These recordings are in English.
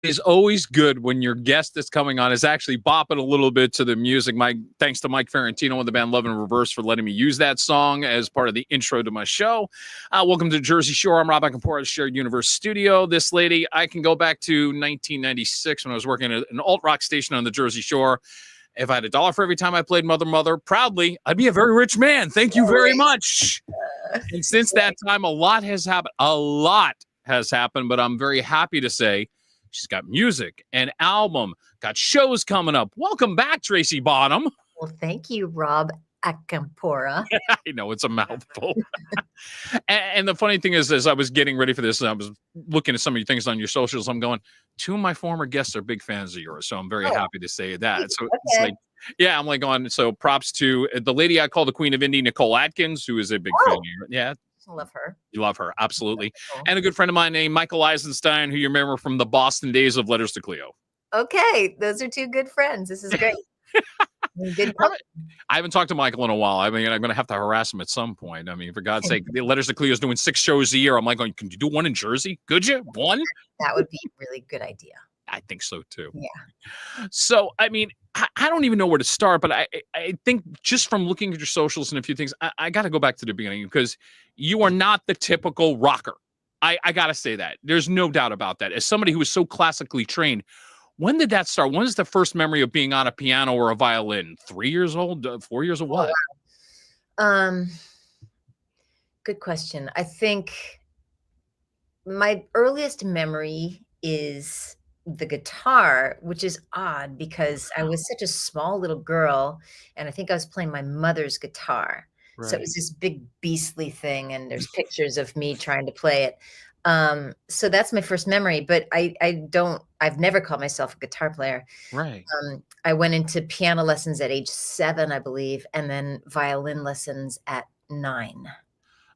Is always good when your guest that's coming on is actually bopping a little bit to the music. Thanks to Mike Ferrantino and the band Love in Reverse for letting me use that song as part of the intro to my show. Welcome to Jersey Shore. I'm Rob Acampora at Shared Universe Studio. This lady, I can go back to 1996 when I was working at an alt rock station on the Jersey Shore. If I had $1 for every time I played Mother Mother, proudly, I'd be a very rich man. Thank you very much. And since that time, a lot has happened. But I'm very happy to say she's got music, an album, got shows coming up. Welcome back, Tracy Bonham. Well, thank you, Rob Acampora. I know, it's a mouthful. and the funny thing is, as I was getting ready for this, I was looking at some of your things on your socials. I'm going, 2 of my former guests are big fans of yours, so I'm very happy to say that. So it's like, yeah, I'm like going, so props to the lady I call the Queen of Indie, Nicole Atkins, who is a big fan of yours. Yeah. I love her. You love her, absolutely. And a good friend of mine named Michael Eisenstein, who you remember from the Boston days of Letters to Cleo. Okay, those are 2 good friends. This is great. I haven't talked to Michael in a while. I mean, I'm going to have to harass him at some point. I mean, for God's sake, the Letters to Cleo is doing 6 shows a year. I'm like, going, can you do one in Jersey? Could you? One? That would be a really good idea. I think so, too. Yeah. So, I mean, I don't even know where to start, but I think just from looking at your socials and a few things, I got to go back to the beginning because you are not the typical rocker. I got to say that. There's no doubt about that. As somebody who was so classically trained, when did that start? When is the first memory of being on a piano or a violin? 3 years old? 4 years old? What? Good question. I think my earliest memory is the guitar, which is odd because I was such a small little girl and I think I was playing my mother's guitar. Right. So it was this big beastly thing and there's pictures of me trying to play it. So that's my first memory, but I've never called myself a guitar player. Right. I went into piano lessons at age 7, I believe, and then violin lessons at 9.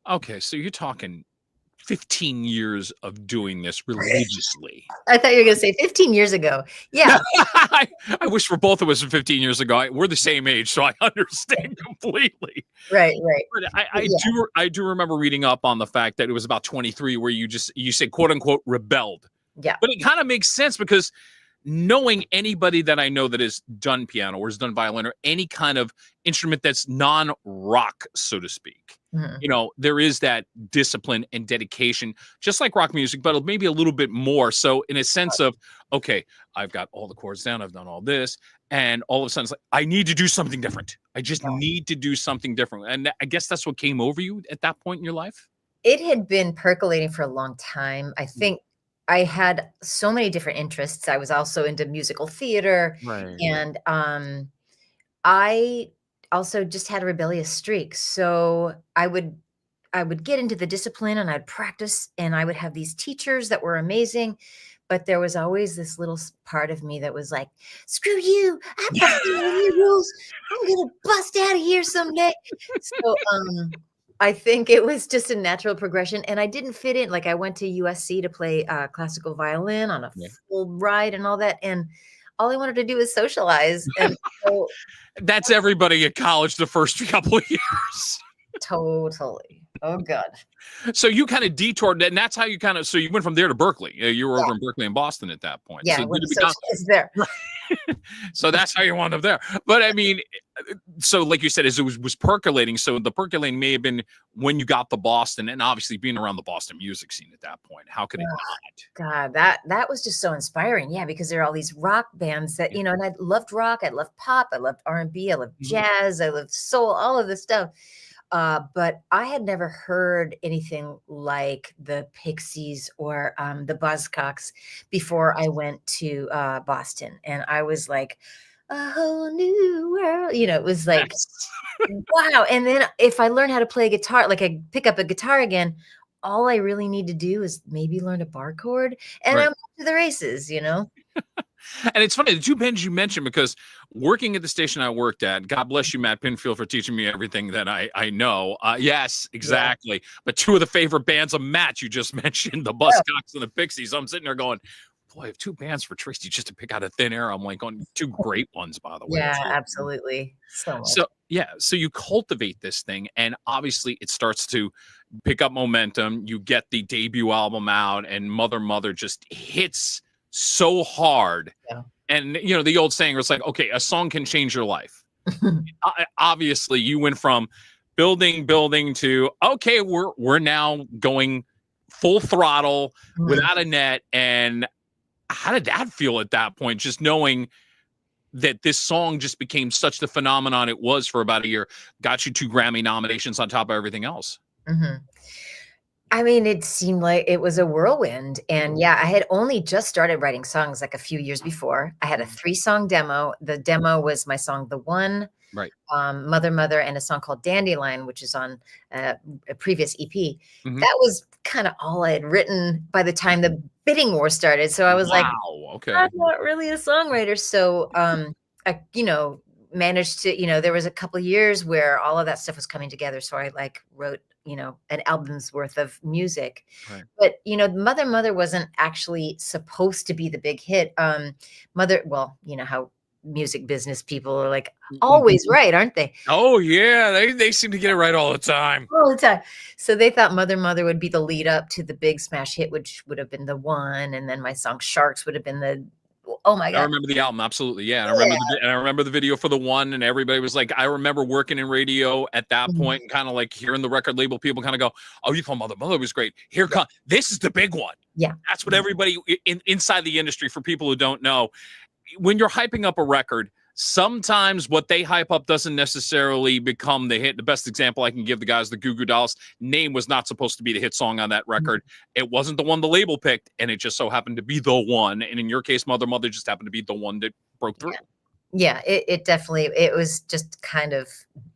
Okay. So you're talking 15 years of doing this religiously. I thought you were going to say 15 years ago. Yeah. I wish for both of us 15 years ago. We're the same age, so I understand completely. Right. But I do remember reading up on the fact that it was about 23 where you say, quote unquote, rebelled. Yeah. But it kind of makes sense because knowing anybody that I know that has done piano or has done violin or any kind of instrument that's non-rock, so to speak, you know, there is that discipline and dedication, just like rock music, but maybe a little bit more. So in a sense of, okay, I've got all the chords down, I've done all this, and all of a sudden it's like, I need to do something different. I just need to do something different. And I guess that's what came over you at that point in your life? It had been percolating for a long time. I think I had so many different interests. I was also into musical theater. Right. And I also just had a rebellious streak. So I would get into the discipline and I'd practice and I would have these teachers that were amazing. But there was always this little part of me that was like, screw you. I busted your rules. I'm going to bust out of here someday. So I think it was just a natural progression. And I didn't fit in. Like I went to USC to play classical violin on a full ride and all that. And all I wanted to do was socialize. And so, that's everybody at college the first couple of years. Totally. Oh, God. So you kind of detoured, and that's how you so you went from there to Berkeley. You were over in Berkeley and Boston at that point. Yeah, so it's there. So that's how you wound up there. But I mean, so like you said, as it was percolating. So the percolating may have been when you got to Boston, and obviously being around the Boston music scene at that point. How could it not? God, that was just so inspiring. Yeah, because there are all these rock bands that, you know, and I loved rock, I loved pop, I loved R&B, I loved jazz, I loved soul, all of this stuff. But I had never heard anything like the Pixies or the Buzzcocks before I went to Boston. And I was like, a whole new world. You know, it was like, wow. And then if I learn how to play guitar, like I pick up a guitar again, all I really need to do is maybe learn a bar chord and I'm off to the races, you know? And it's funny, the 2 bands you mentioned, because working at the station I worked at, God bless you, Matt Pinfield, for teaching me everything that I know. Yes, exactly. Yeah. But 2 of the favorite bands of Matt you just mentioned, the Buzzcocks and the Pixies. I'm sitting there going, boy, I have 2 bands for Tracy just to pick out of thin air. I'm like, on 2 great ones, by the way. Yeah, absolutely. So so you cultivate this thing, and obviously it starts to pick up momentum. You get the debut album out, and Mother just hits so hard. Yeah. And, you know, the old saying was like, okay, a song can change your life. Obviously, you went from building to, okay, we're now going full throttle without a net. And how did that feel at that point? Just knowing that this song just became such the phenomenon it was for about a year, got you 2 Grammy nominations on top of everything else. I mean, it seemed like it was a whirlwind. And yeah, I had only just started writing songs like a few years before. I had a 3-song demo. The demo was my song, The One, Right. Mother, Mother, and a song called Dandelion, which is on a previous EP. Mhm. That was kind of all I had written by the time the bidding war started. So I was like, okay. I'm not really a songwriter. So I, you know, managed to, you know, there was a couple of years where all of that stuff was coming together. So I like wrote, you know, an album's worth of music. Right. But, you know, Mother, Mother wasn't actually supposed to be the big hit. Mother, well, you know how music business people are like always right, aren't they? Oh yeah, they seem to get it right all the time. All the time. So they thought Mother, Mother would be the lead up to the big smash hit, which would have been The One, and then my song Sharks would have been the, oh my God. I remember the album, absolutely. Yeah. And I remember the video for The One, and everybody was like, I remember working in radio at that point and kind of like hearing the record label people kind of go, oh, you thought Mother, Mother was great. Here come, this is the big one. Yeah. That's what everybody inside the industry, for people who don't know, when you're hyping up a record, sometimes what they hype up doesn't necessarily become the hit. The best example I can give the guys, the Goo Goo Dolls, name was not supposed to be the hit song on that record. It wasn't the one the label picked, and it just so happened to be the one. And in your case, Mother, Mother just happened to be the one that broke through. Yeah, it definitely, it was just kind of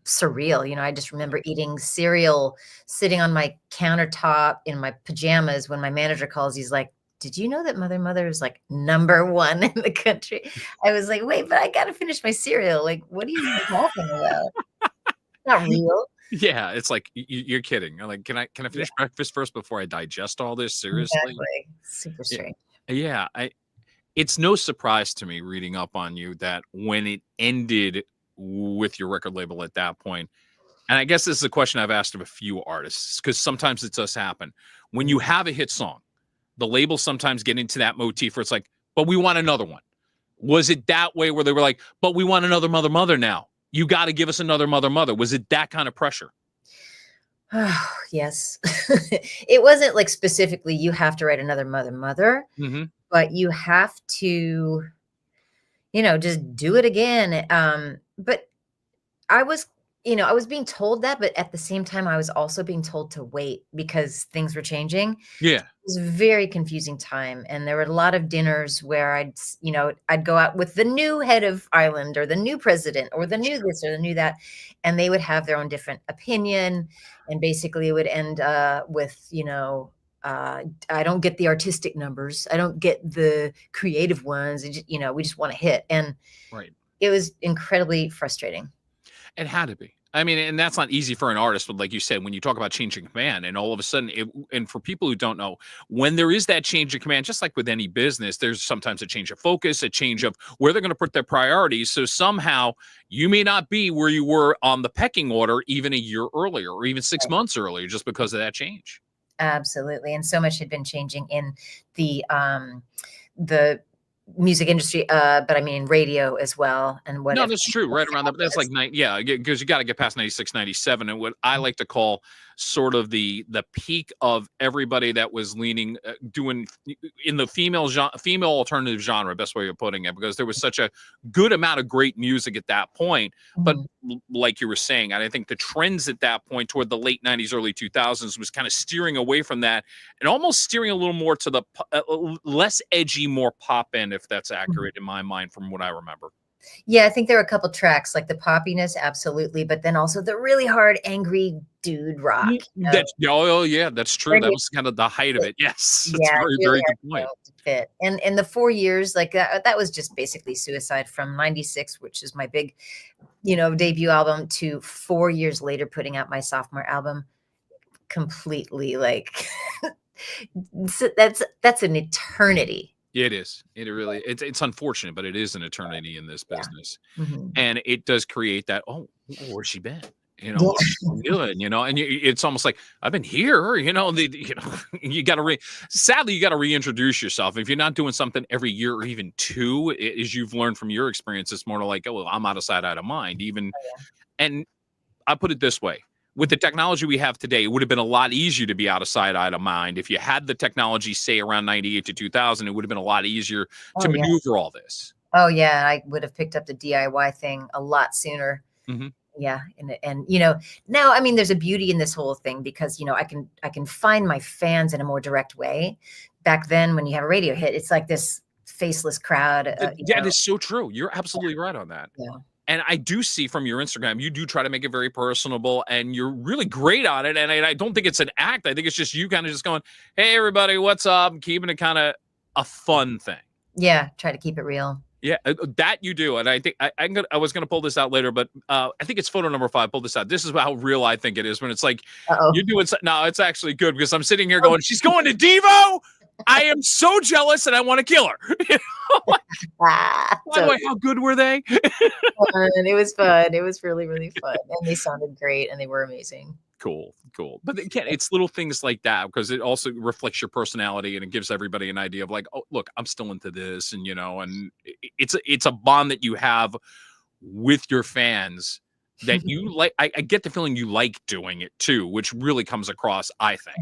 surreal. You know, I just remember eating cereal, sitting on my countertop in my pajamas when my manager calls. He's like, did you know that Mother, Mother is like #1 in the country? I was like, wait, but I got to finish my cereal. Like, what are you talking about? Not real. Yeah, it's like, you're kidding. I'm like, can I finish breakfast first before I digest all this? Seriously? Exactly. Super strange. Yeah, it's no surprise to me, reading up on you, that when it ended with your record label at that point, and I guess this is a question I've asked of a few artists, because sometimes it does happen. When you have a hit song, the labels sometimes get into that motif where it's like, but we want another one. Was it that way where they were like, but we want another Mother, Mother now? You got to give us another Mother, Mother. Was it that kind of pressure? Oh, yes. It wasn't like specifically, you have to write another Mother, Mother, but you have to, you know, just do it again. But I was, you know, I was being told that, but at the same time, I was also being told to wait because things were changing. Yeah. It was a very confusing time. And there were a lot of dinners where I'd go out with the new head of Ireland or the new president or the new this or the new that, and they would have their own different opinion. And basically it would end with, you know, I don't get the artistic numbers. I don't get the creative ones. You know, we just want to hit. And it was incredibly frustrating. It had to be. I mean, and that's not easy for an artist, but like you said, when you talk about changing command, and all of a sudden, and for people who don't know, when there is that change of command, just like with any business, there's sometimes a change of focus, a change of where they're going to put their priorities. So somehow you may not be where you were on the pecking order even a year earlier, or even 6 months earlier, just because of that change. Absolutely. And so much had been changing in the music industry, but I mean radio as well. And what? No, that's true. Right around that. But that's like because you got to get past 96, 97, and what I like to call sort of the peak of everybody that was leaning, doing in the female alternative genre, best way of putting it, because there was such a good amount of great music at that point. But like you were saying, I think the trends at that point toward the late 90s, early 2000s was kind of steering away from that and almost steering a little more to the less edgy, more pop end, if that's accurate in my mind from what I remember. Yeah, I think there were a couple tracks like the poppiness, absolutely, but then also the really hard, angry dude rock. That's that's true. That was kind of the height of it. Yes, that's very, very good point. Fit. And the 4 years, like that was just basically suicide from 96, which is my big, debut album, to 4 years later putting out my sophomore album. Completely like that's an eternity. It is. It's unfortunate, but it is an eternity in this business. And it does create that, where's she been? You know, Yeah. what are you doing? You know, and it's almost like I've been here. You know, you know, you got to sadly you got to reintroduce yourself. If you're not doing something every year or even two, as you've learned from your experience, it's more like, oh, well, I'm out of sight, out of mind. Even and I put it this way. With the technology we have today, it would have been a lot easier to be out of sight, out of mind. If you had the technology, say around 98 to 2000, it would have been a lot easier to Oh, yeah. maneuver all this. Oh, yeah, I would have picked up the DIY thing a lot sooner. Mhm. Yeah, and you know, now I mean there's a beauty in this whole thing because, you know, I can find my fans in a more direct way. Back then when you have a radio hit, it's like this faceless crowd, you That know. is so true. You're absolutely right on that. Yeah. And I do see from your Instagram, you do try to make it very personable and you're really great on it. And I don't think it's an act. I think it's just you kind of just going, hey, everybody, what's up? Keeping it kind of a fun thing. Yeah, try to keep it real. Yeah, that you do. And I think I was gonna pull this out later, but I think it's photo number 5. Pull this out. This is how real I think it is when it's like Uh-oh. you're doing no, it's actually good because I'm sitting here going, she's going to Devo. I am so jealous and I want to kill her. Ah, By the way, how good were they? fun. It was fun. It was really, really fun. And they sounded great and they were amazing. Cool. But again, it's little things like that because it also reflects your personality and it gives everybody an idea of like, oh, look, I'm still into this, and you know, and it's a bond that you have with your fans that you like. I get the feeling you like doing it too, which really comes across, I think.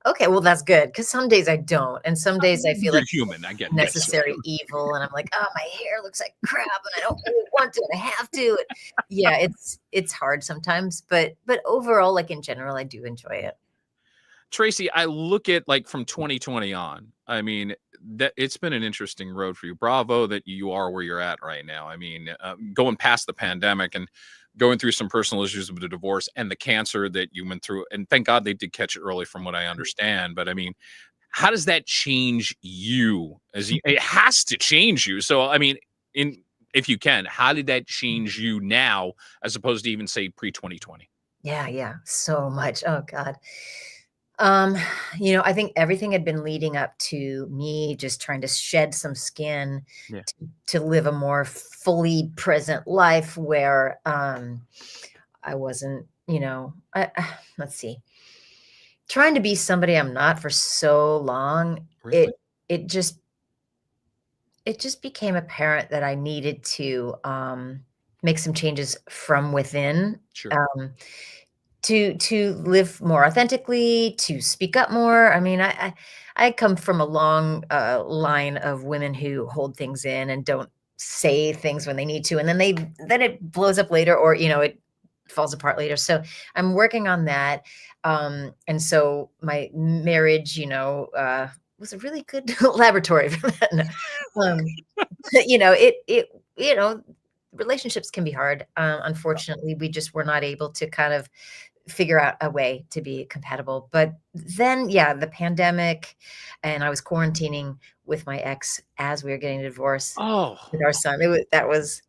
Okay, well that's good because some days I don't, and some days I feel You're like human. I get it. necessary evil, and I'm like, oh, my hair looks like crap, and I don't really want to, and I have to. Yeah, it's hard sometimes, but overall, like in general, I do enjoy it. Tracy, I look at like from 2020 on. I mean, that it's been an interesting road for you. Bravo that you are where you're at right now. I mean, going past the pandemic and going through some personal issues with the divorce and the cancer that you went through. And thank God they did catch it early, from what I understand. But I mean, how does that change you? It has to change you. So I mean, in if you can, how did that change you now as opposed to even say pre 2020? Yeah, so much. Oh God. Um, you know, I think everything had been leading up to me just trying to shed some skin Yeah. to live a more fully present life where I wasn't, you know, let's see, trying to be somebody I'm not for so long. Really? It just became apparent that I needed to make some changes from within. Sure. Um, to live more authentically, to speak up more. I mean, I come from a long, line of women who hold things in and don't say things when they need to, and then it blows up later or, you know, it falls apart later. So, I'm working on that, and so my marriage, you know, was a really good laboratory for that. Um, you know, you know, relationships can be hard. Unfortunately, we just were not able to kind of figure out a way to be compatible. But then, yeah, the pandemic, and I was quarantining with my ex as we were getting a divorce Oh, with our son. That was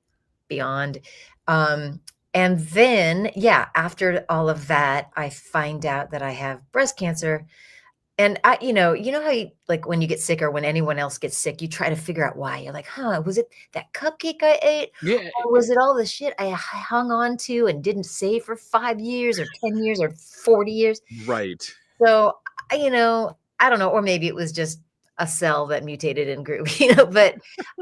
beyond. Um, and then, yeah, after all of that, I find out that I have breast cancer. And you know how you like when you get sick or when anyone else gets sick, you try to figure out why. You're like, huh, was it that cupcake I ate? yeah. Or was it all the shit I hung on to and didn't say for 5 years or 10 years or 40 years? Right. So, you know, I don't know, or maybe it was just a cell that mutated and grew, you know, but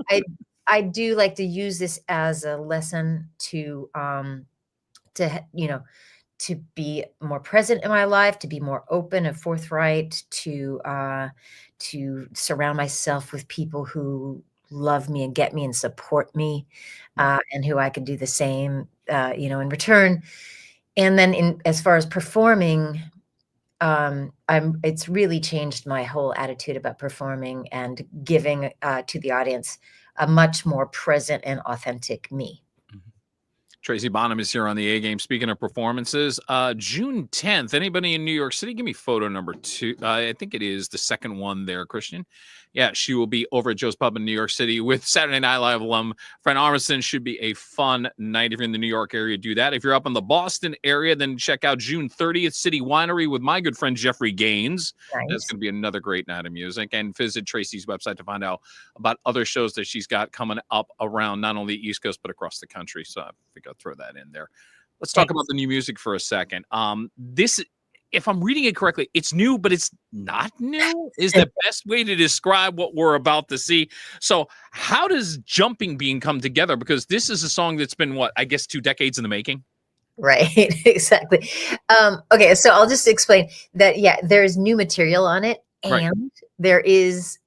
I I do like to use this as a lesson you know, to be more present in my life, to be more open and forthright, to surround myself with people who love me and get me and support me, and who I can do the same, you know, in return. And then in as far as performing, it's really changed my whole attitude about performing and giving, to the audience a much more present and authentic me. Mhm. Tracy Bonham is here on the A Game. Speaking of performances, June 10th, anybody in New York City, give me photo number 2. I think it is the second one there, Christian. Yeah, she will be over at Joe's Pub in New York City with Saturday Night Live alum Fred Armisen. Should be a fun night if you're in the New York area. Do that. If you're up in the Boston area, then check out June 30th, City Winery with my good friend Jeffrey Gaines. That's Nice. going to be another great night of music. And visit Tracy's website to find out about other shows that she's got coming up around not only the East Coast, but across the country. So I think I'll throw that in there. Let's talk about Thanks. the new music for a second. This, if I'm reading it correctly, it's new, but it's not new, is the best way to describe what we're about to see. So how does Jumping Bean come together? Because this is a song that's been, what, I guess 2 decades in the making? Right, exactly. Okay, so I'll just explain that, yeah, there's new material on it, Right. and there is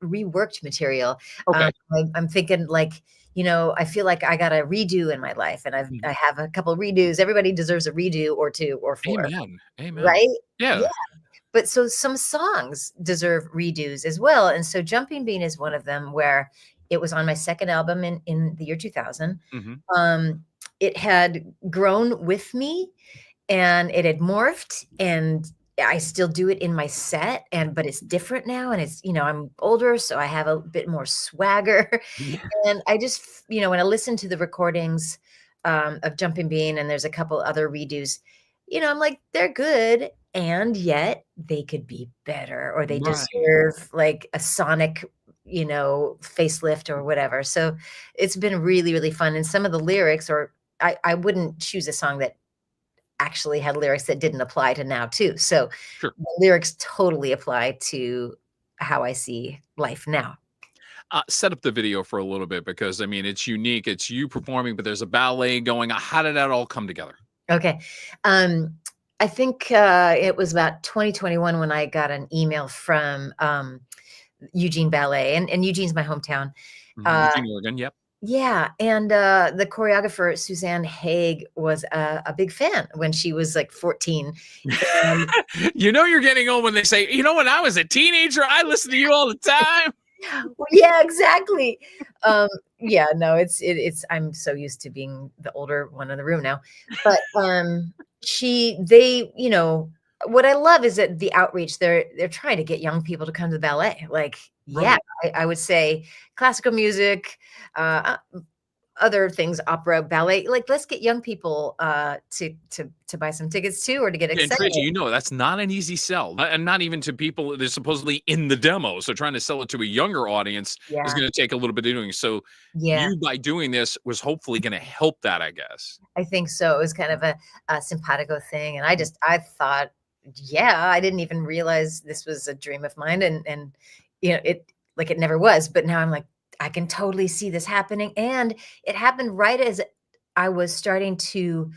reworked material. Okay. I'm thinking, like, I feel like I got a redo in my life, and I Mhm. have a couple redos. Everybody deserves a redo or 2 or 4, Amen. Amen. right? Yeah, Yeah. but so some songs deserve redos as well, and so Jumping Bean is one of them, where it was on my 2nd album in the year 2000. Mhm. Um, it had grown with me, and it had morphed, and I still do it in my set, but it's different now, and I'm older, so I have a bit more swagger. Yeah. And I just, when I listen to the recordings of Jumping Bean, and there's a couple other redos, I'm like, they're good, and yet they could be better, or they Right. deserve like a sonic, facelift or whatever. So it's been really, really fun. And some of the lyrics, or I wouldn't choose a song that actually had lyrics that didn't apply to now too. So Sure. the lyrics totally apply to how I see life now. Set up the video for a little bit because, I mean, it's unique. It's you performing, but there's a ballet going on. How did that all come together? Okay. I think it was about 2021 when I got an email from Eugene Ballet, and Eugene's my hometown. Mhm. Uh, Eugene, Oregon. Yep. yeah, and the choreographer Suzanne Haig was a big fan when she was like 14. And You know you're getting old when they say, when I was a teenager, I listened to you all the time. well, yeah, exactly. Um, yeah, no, it's I'm so used to being the older one in the room now. But what I love is that the outreach, they're trying to get young people to come to the ballet. Like, yeah, Right. I would say classical music, other things, opera, ballet. Like, let's get young people to buy some tickets too, or to get And excited. Tracy, that's not an easy sell, and not even to people that are supposedly in the demo. So trying to sell it to a younger audience is Yeah, going to take a little bit of doing. So yeah. you, by doing this, was hopefully going to help that, I guess. I think so. It was kind of a simpatico thing, and I thought, yeah, I didn't even realize this was a dream of mine, and it never was. But now I'm like, I can totally see this happening, and it happened right as I was starting to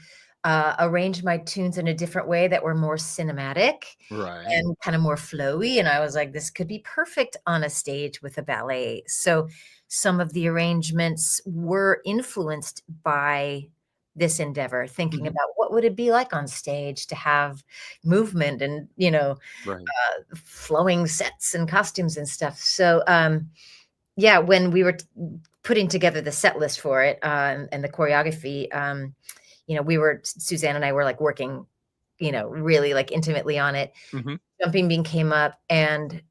arrange my tunes in a different way that were more cinematic Right. and kind of more flowy. And I was like, this could be perfect on a stage with a ballet. So some of the arrangements were influenced by this endeavor, thinking Mhm. about what would it be like on stage to have movement and, Right. flowing sets and costumes and stuff. So, yeah, when we were putting together the set list for it, and the choreography, Suzanne and I were like working, really like intimately on it. Mhm. Jumping Bean came up, and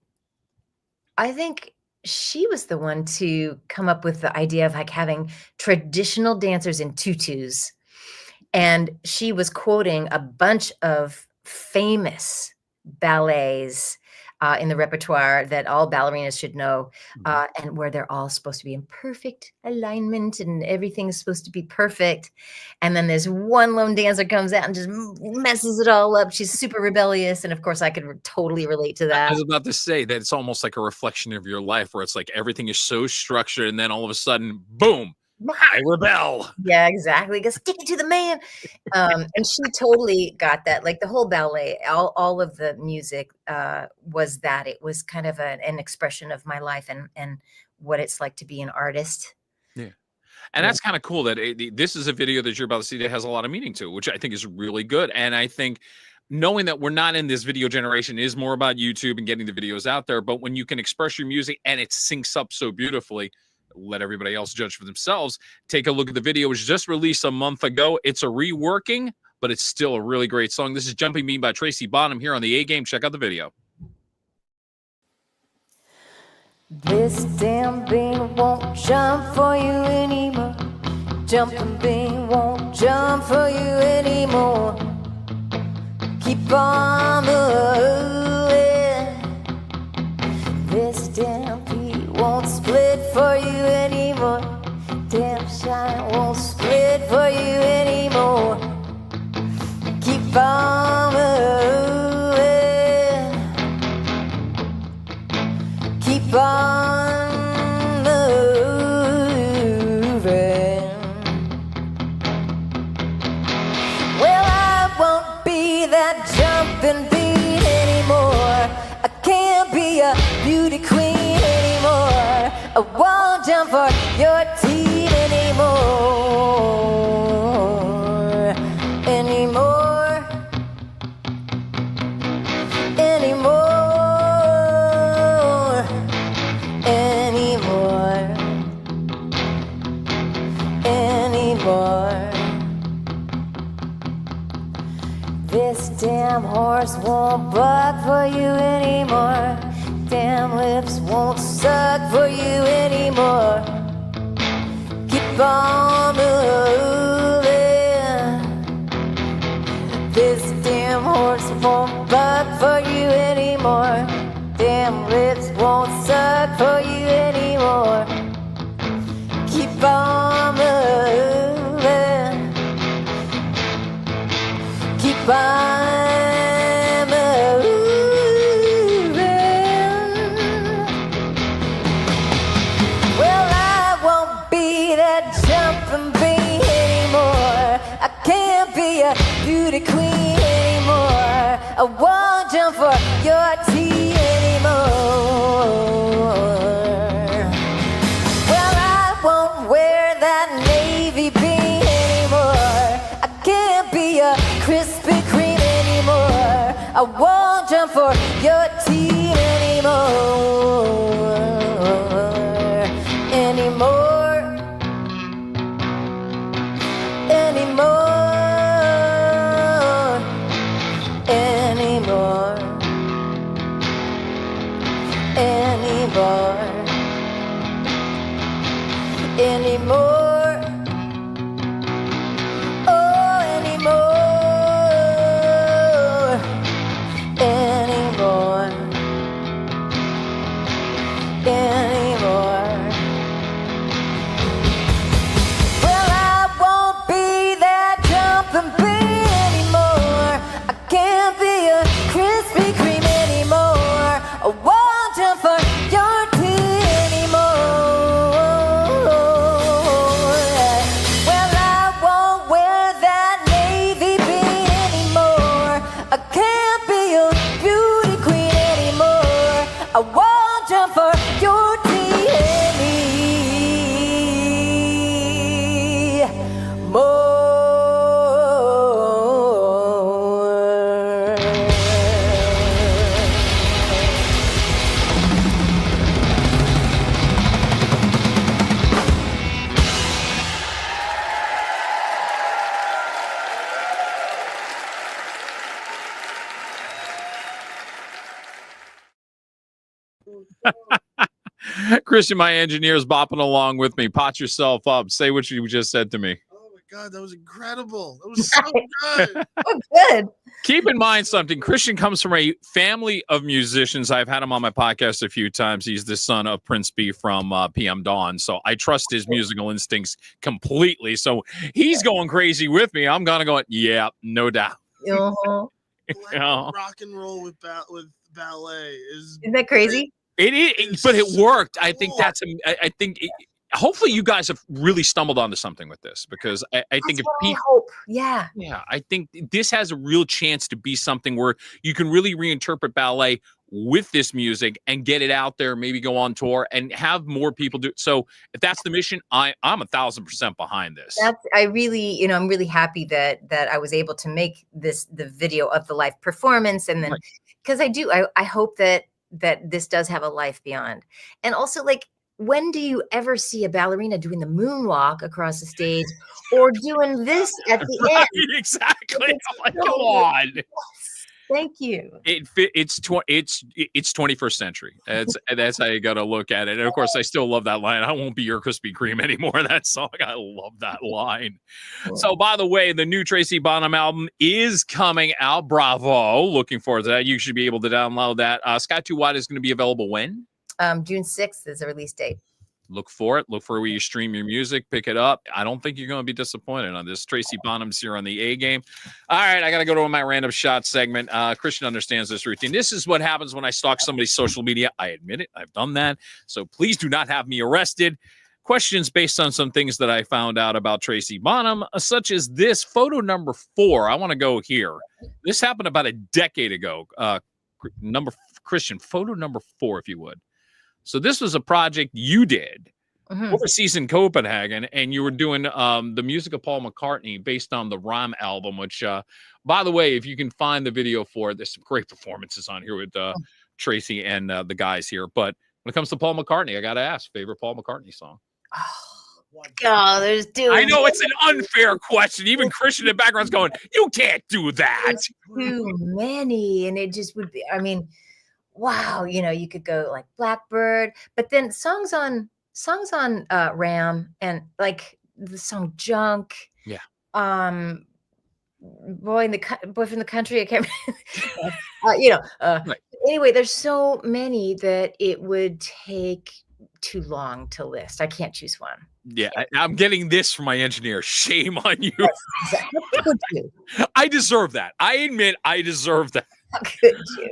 I think she was the one to come up with the idea of like having traditional dancers in tutus. And she was quoting a bunch of famous ballets in the repertoire that all ballerinas should know, Mhm. and where they're all supposed to be in perfect alignment and everything's supposed to be perfect. And then this one lone dancer comes out and just messes it all up. She's super rebellious. And of course, I could totally relate to I that. was about to say that it's almost like a reflection of your life where it's like everything is so structured and then all of a sudden, boom, I rebel. Yeah, exactly. Go stick it to the man. And she totally got that. Like the whole ballet, all of the music was that. It was kind of an expression of my life and what it's like to be an artist. Yeah. And Yeah. that's kind of cool that this is a video that you're about to see that has a lot of meaning to, which I think is really good. And I think knowing that we're not in this video generation is more about YouTube and getting the videos out there. But when you can express your music and it syncs up so beautifully, let everybody else judge for themselves. Take a look at the video. It was just released a month ago. It's a reworking, but it's still a really great song. This is Jumping Bean by Tracy Bonham here on the A Game. Check out the video. This damn bean won't jump for you anymore. Jumping bean won't jump for you anymore. Keep on moving. This damn bean won't split for you anymore. Damn shine won't split for you anymore. keep on moving. Well, I won't be that jumping beat anymore. I can't be a beauty queen anymore. I won't jump for your teeth anymore. Anymore. Anymore. Anymore. Anymore. This damn horse won't buck for you anymore. Damn lips won't suck for you anymore. Keep on moving. This damn horse won't buck for you anymore. Damn lips won't suck for you anymore. Keep on moving. Keep on moving. Well, I won't be that jumping bee anymore. I can't be a beauty queen anymore. I won't jump for your tea anymore. Well, I won't wear that navy bean anymore. I can't be a Krispy Kreme anymore. I won't jump for your tea anymore. Anymore. Anymore. Anymore. Anymore. Anymore. Oh, anymore. Anymore. Anymore. Well, I won't be that jumping bee anymore. I can't be a Krispy Kreme anymore. I won't jump for your tea anymore. Well, I won't wear that navy bean anymore. I can't be a beauty queen anymore. I won't jump for your tea Christian, my engineer, is bopping along with me. Pot yourself up. Say what you just said to me. Oh my God, that was incredible. That was so good. Oh, good. Keep in mind something. Christian comes from a family of musicians. I've had him on my podcast a few times. He's the son of Prince B from PM Dawn. So I trust his musical instincts completely. So he's going crazy with me. I'm going to go, yeah, no doubt. Uh-huh. Yeah. Rock and roll with ballet is Isn't that crazy? It is, but it worked. I think that's. I think. Hopefully, you guys have really stumbled onto something with this because I think if That's what I people, hope. Yeah. yeah, I think this has a real chance to be something where you can really reinterpret ballet with this music and get it out there. Maybe go on tour and have more people do. So, if that's the mission, I'm 1,000% behind this. I really, I'm really happy that I was able to make the video of the live performance, and then because I hope that this does have a life beyond. And also, like, when do you ever see a ballerina doing the moonwalk across the stage or doing this at the end? Exactly. Like, come on. Yes. Thank you. It's 21st century. That's how you got to look at it. And of course, I still love that line. I won't be your Krispy Kreme anymore. That song, I love that line. So, by the way, the new Tracy Bonham album is coming out. Bravo! Looking forward to that. You should be able to download that. Sky Too Wide is going to be available when? June 6th is the release date. Look for it. Look for where you stream your music. Pick it up. I don't think you're going to be disappointed on this. Tracy Bonham's here on the A game. All right, I got to go to my random shot segment. Christian understands this routine. This is what happens when I stalk somebody's social media. I admit it. I've done that. So please do not have me arrested. Questions based on some things that I found out about Tracy Bonham, such as this photo number 4. I want to go here. This happened about a decade ago. Christian, photo number 4, if you would. So this was a project you did overseas in Copenhagen, and you were doing the music of Paul McCartney based on the Ram album, which, by the way, if you can find the video for it, there's some great performances on here with Tracy and the guys here. But when it comes to Paul McCartney, I got to ask, favorite Paul McCartney song? Oh, there's two. I know it's an unfair question. Even Christian in the background's going, you can't do that. There's too many, and it just would be, I mean, wow, you could go like Blackbird, but then songs on Ram, and like the song Junk. Yeah. Boy from the Country. I can't right. Anyway, there's so many that it would take too long to list. I can't choose one. Yeah, I'm getting this from my engineer. Shame on you. Yes, exactly. I deserve that. I admit I deserve that.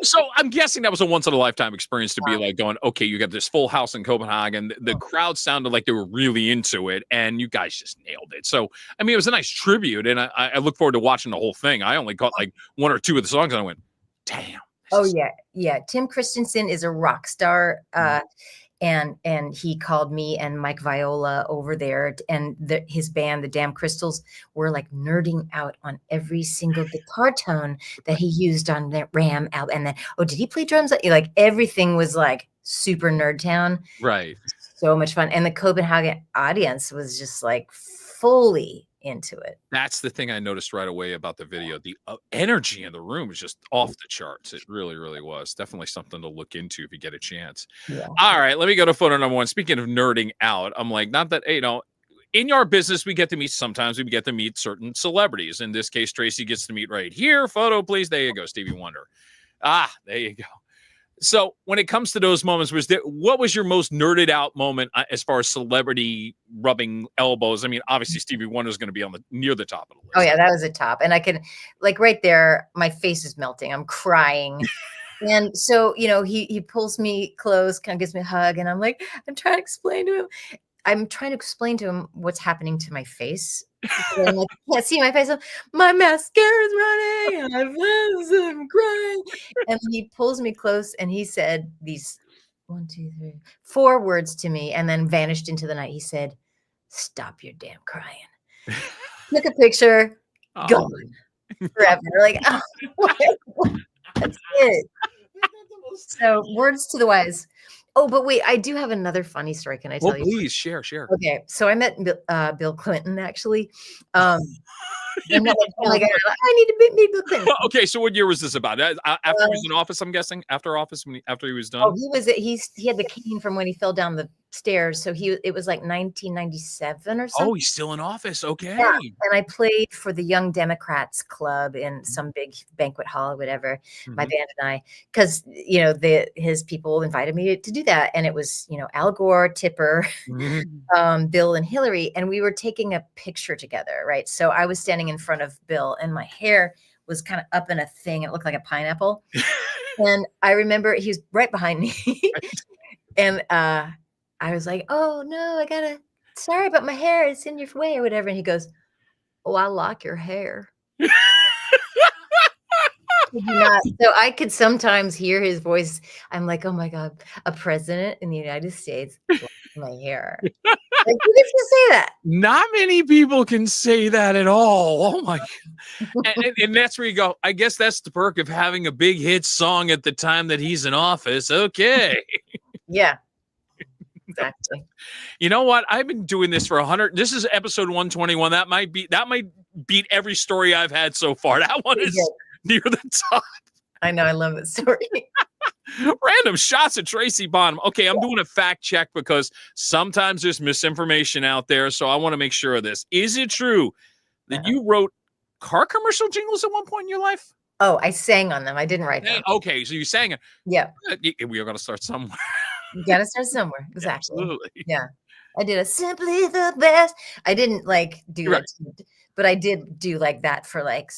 So I'm guessing that was a once-in-a-lifetime experience to be like going, okay, you got this full house in Copenhagen. The crowd sounded like they were really into it, and you guys just nailed it. So, I mean, it was a nice tribute, and I look forward to watching the whole thing. I only caught like 1 or 2 of the songs, and I went, damn. Oh, yeah. Tim Christensen is a rock star. And he called me and Mike Viola over there, and his band, the Damn Crystals, were like nerding out on every single guitar tone that he used on that Ram album. And then, did he play drums? Like everything was like super nerd town. Right. So much fun. And the Copenhagen audience was just like fully into it. That's the thing I noticed right away about the video. The energy in the room was just off the charts. It really, really was. Definitely something to look into if you get a chance. Yeah. All right, let me go to photo number 1. Speaking of nerding out, I'm like, not that, in our business, we get to meet certain celebrities. In this case, Tracy gets to meet right here. Photo, please. There you go, Stevie Wonder. There you go. So when it comes to those moments, what was your most nerded out moment as far as celebrity rubbing elbows? I mean, obviously Stevie Wonder is going to be near the top of the list. Oh yeah, that was a top. And I can, like right there, my face is melting. I'm crying. And so, he pulls me close, kind of gives me a hug, and I'm like, I'm trying to explain to him what's happening to my face. And I can't see my face. My mascara's running, and I'm crying. And he pulls me close, and he said these 1, 2, 3, 4 words to me, and then vanished into the night. He said, "Stop your damn crying." Took a picture, gone forever. Like, that's it. So, words to the wise. Oh, but wait, I do have another funny story. Can I tell you? Please share. Okay, so I met Bill Clinton actually. I'm not like, I need to meet Bill Clinton. Okay, so what year was this about? After he was in office, I'm guessing. After office, after he was done. Oh, he had the cane from when he fell down the stairs. So it was like 1997 or something. Oh, he's still in office. Okay. Yeah. And I played for the Young Democrats Club in some big banquet hall or whatever. My band and I, because his people invited me to do that, and it was Al Gore, Tipper, Bill, and Hillary, and we were taking a picture together, right? So I was standing in front of Bill, and my hair was kind of up in a thing. It looked like a pineapple, and I remember he was right behind me, and I was like, "Oh no, sorry, but my hair is in your way or whatever." And he goes, "Oh, I like your hair." So I could sometimes hear his voice. I'm like, "Oh my God, a president in the United States likes my hair." Like, who gets to say that? Not many people can say that at all. Oh my God. And that's where you go, I guess that's the perk of having a big hit song at the time that he's in office. Okay. Yeah. Exactly. You know what? I've been doing this for 100. This is episode 121. That might beat every story I've had so far. That one is near the top. I know. I love that story. Random shots at Tracy Bonham. Okay, I'm doing a fact check because sometimes there's misinformation out there. So I want to make sure of this. Is it true that you wrote car commercial jingles at one point in your life? Oh, I sang on them. I didn't write them. Okay, so you sang it. Yeah. We are going to start somewhere. You got to start somewhere. Exactly. Absolutely. Yeah. I did a Simply the Best. I didn't like do Right. that, but I did do like that for like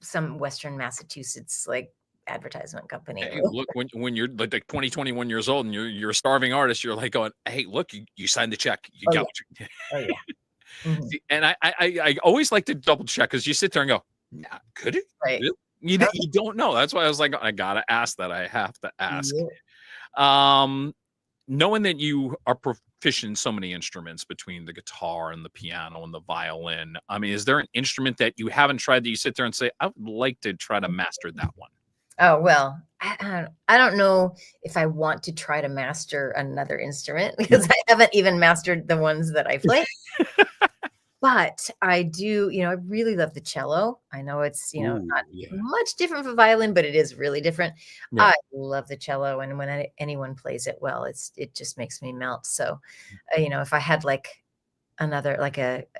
some Western Massachusetts like advertisement company. Hey, look, when you're like 20, 21 years old and you're a starving artist, you're like going, hey, look, you signed the check. You Oh, got yeah. what you Oh yeah. Mhm. See, and I always like to double check because you sit there and go, nah, could it? Right. Really? You don't know. That's why I was like, I gotta ask that. I have to ask. Yeah. Knowing that you are proficient in so many instruments between the guitar and the piano and the violin, I mean, is there an instrument that you haven't tried that you sit there and say, I would like to try to master that one? Oh, well, I don't know if I want to try to master another instrument because I haven't even mastered the ones that I play. But I do, I really love the cello. I know it's, Ooh, not yeah. much different from violin, but it is really different. Yeah. I love the cello, and when anyone plays it well, it just makes me melt. So, if I had like another,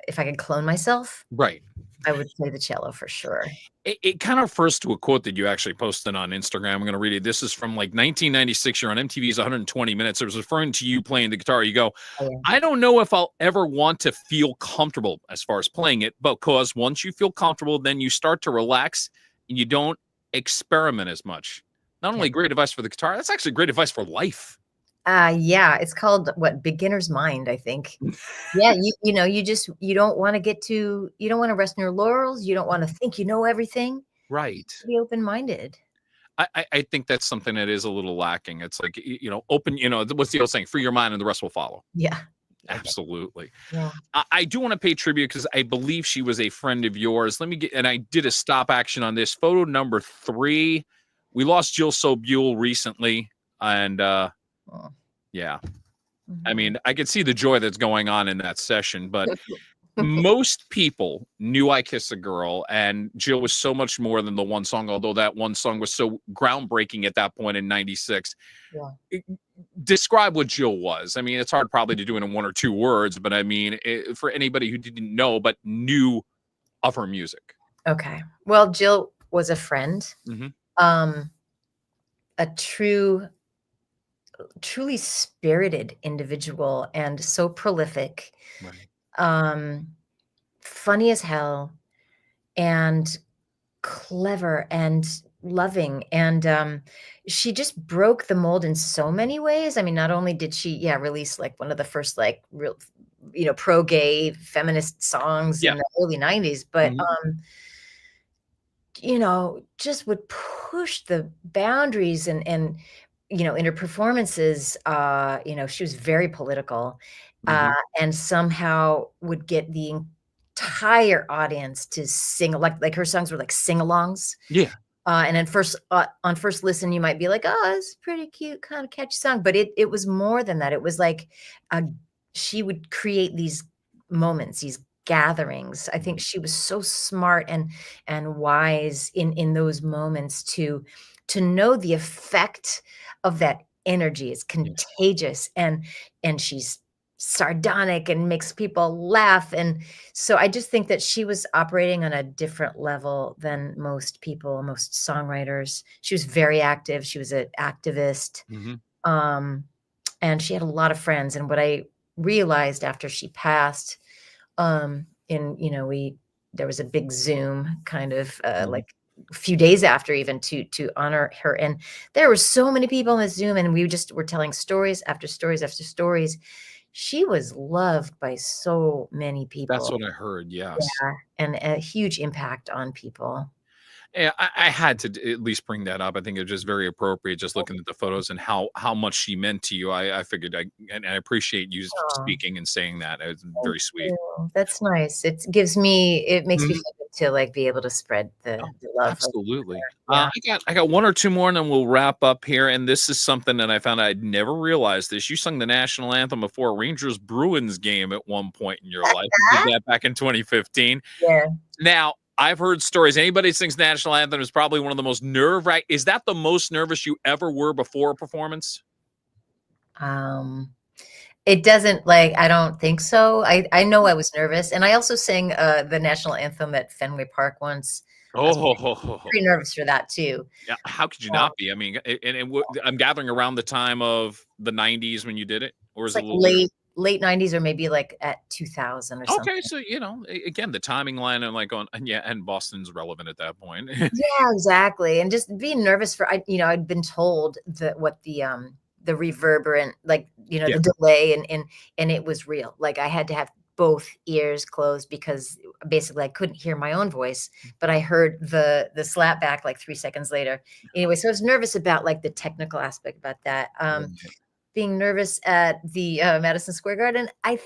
if I could clone myself, Right. I would play the cello for sure. It kind of refers to a quote that you actually posted on Instagram. I'm going to read it. This is from like 1996. You're on MTV's 120 Minutes. It was referring to you playing the guitar. You go, Oh, yeah. I don't know if I'll ever want to feel comfortable as far as playing it, because once you feel comfortable, then you start to relax and you don't experiment as much. Not only great advice for the guitar, that's actually great advice for life. Yeah, it's called beginner's mind, I think. Yeah, you don't want to rest in your laurels. You don't want to think you know everything. Right. Be open-minded. I think that's something that is a little lacking. It's like, open, what's the old saying? Free your mind and the rest will follow. Yeah. Absolutely. Yeah. I do want to pay tribute because I believe she was a friend of yours. And I did a stop action on this. Photo number 3. We lost Jill Sobule recently. And yeah, I mean, I could see the joy that's going on in that session, but most people knew I Kiss a Girl, and Jill was so much more than the one song, although that one song was so groundbreaking at that point in 96. Yeah. Describe what Jill was. I mean, it's hard probably to do it in 1 or 2 words, but I mean, for anybody who didn't know but knew of her music. Okay. Well, Jill was a friend, Mm-hmm. a truly spirited individual, and so prolific, Right. funny as hell, and clever and loving, and she just broke the mold in so many ways. I mean, not only did she release like one of the first like real pro-gay feminist songs Yeah. in the early 90s, but Mhm. just would push the boundaries, and in her performances, she was very political, Mhm. and somehow would get the entire audience to sing, like her songs were like sing-alongs. Yeah. And then on first listen, you might be like, "Oh, it's a pretty cute, kind of catchy song," but it was more than that. It was like, uh, she would create these moments, these gatherings. I think she was so smart and wise in those moments to know the effect of that energy. It's Yeah. contagious, and she's sardonic and makes people laugh, and so I just think that she was operating on a different level than most people, most songwriters. She was very active. She was an activist, Mhm. um, and she had a lot of friends. And what I realized after she passed, there was a big Zoom kind of Mhm. like a few days after, even to honor her, and there were so many people in the Zoom, and we just were telling stories after stories after stories. She was loved by so many That's people. what I heard. Yes. Yeah, and a huge impact on people. Yeah, I had to at least bring that up. I think it's just very appropriate, just looking at the photos and how much she meant to you. I figured and I appreciate you Aw, speaking and saying that. It's thank very sweet. you. That's nice. It makes me Mhm. feel good to, like, be able to spread Oh, the love of absolutely. yeah. I got 1 or 2 more, and then we'll wrap up here. And this is something that I found I'd never realized this. You sung the national anthem before a Rangers Bruins game at one point in your life. You did that back in 2015. Yeah. Now, I've heard stories. Anybody who sings national anthem is probably one of the most nerve-wracking. Is that the most nervous you ever were before a performance? Um, it doesn't, like, I don't think so. I know I was nervous, and I also sang, the national anthem at Fenway Park once. Pretty nervous for that too. Yeah. How could you not be? I mean, I'm gathering around the time of the 90s when you did it, or is It's it a like little later? late 90s or maybe like at 2000 or something. Okay, so again, the timing line and like on, and yeah, and Boston's relevant at that point. Yeah, exactly. And just being nervous for I'd been told that what the reverberant, like, Yeah. the delay and it was real. Like I had to have both ears closed because basically I couldn't hear my own voice, but I heard the slap back like 3 seconds later. Anyway, so I was nervous about like the technical aspect about that. Being nervous at the Madison Square Garden, I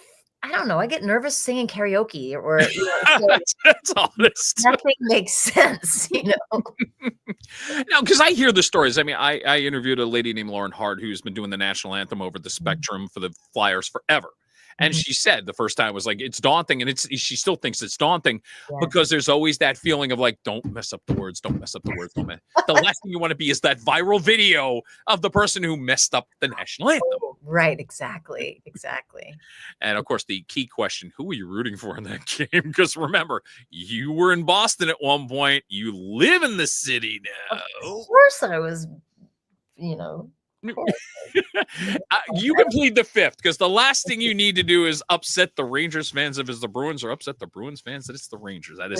don't know. I get nervous singing karaoke or so That's honest. nothing makes sense, No, because I hear the stories. I mean, I interviewed a lady named Lauren Hart who's been doing the national anthem over the spectrum for the Flyers forever. And Mhm. she said the first time was like, it's daunting. And she still thinks it's daunting Yeah. because there's always that feeling of like, don't mess up the words. Don't mess up the words. The last thing you want to be is that viral video of the person who messed up the national anthem. Right, exactly. And of course, the key question, who were you rooting for in that game? Because remember, you were in Boston at one point. You live in the city now. Of course I was, You can plead the fifth because the last thing you need to do is upset the Rangers fans if it's the Bruins, or upset the Bruins fans that it's the Rangers. That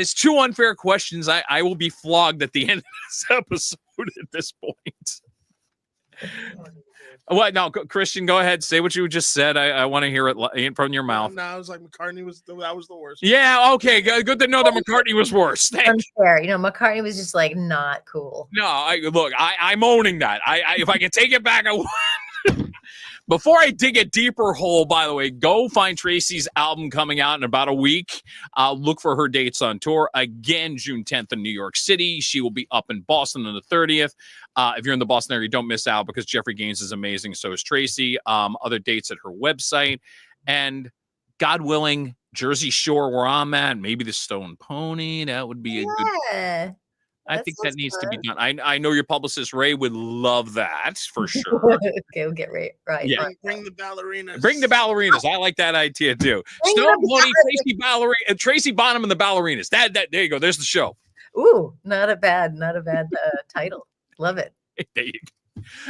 is two unfair questions. I will be flogged at the end of this episode at this point. What? No, Christian, go ahead. Say what you just said. I want to hear it from your mouth. No, I was like McCartney that was the worst. Yeah. Okay. Good to know that McCartney was worse. Unfair. McCartney was just like not cool. No, I'm owning that. If I can take it back, I would. Before I dig a deeper hole, by the way, go find Tracy's album coming out in about a week. Look for her dates on tour. Again, June 10th in New York City. She will be up in Boston on the 30th. If you're in the Boston area, don't miss out because Jeffrey Gaines is amazing. So is Tracy. Other dates at her website. And God willing, Jersey Shore, where I'm at, maybe the Stone Pony. That would be a good... I think that needs to be done. I know your publicist, Ray, would love that for sure. Okay, we'll get right. Yeah. Bring the ballerinas. Bring the ballerinas. I like that idea too. Stone Pony, Tracy Bonham and the ballerinas. That there you go. There's the show. Ooh, not a bad title. Love it.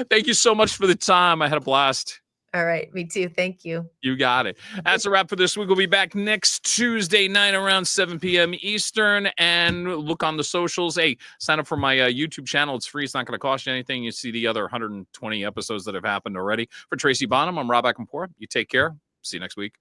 Thank you so much for the time. I had a blast. All right, me too. Thank you. You got it. That's a wrap for this week. We'll be back next Tuesday night around 7 p.m. Eastern. And look on the socials. Hey, sign up for my YouTube channel. It's free. It's not going to cost you anything. You see the other 120 episodes that have happened already. For Tracy Bonham, I'm Rob Acampora. You take care. See you next week.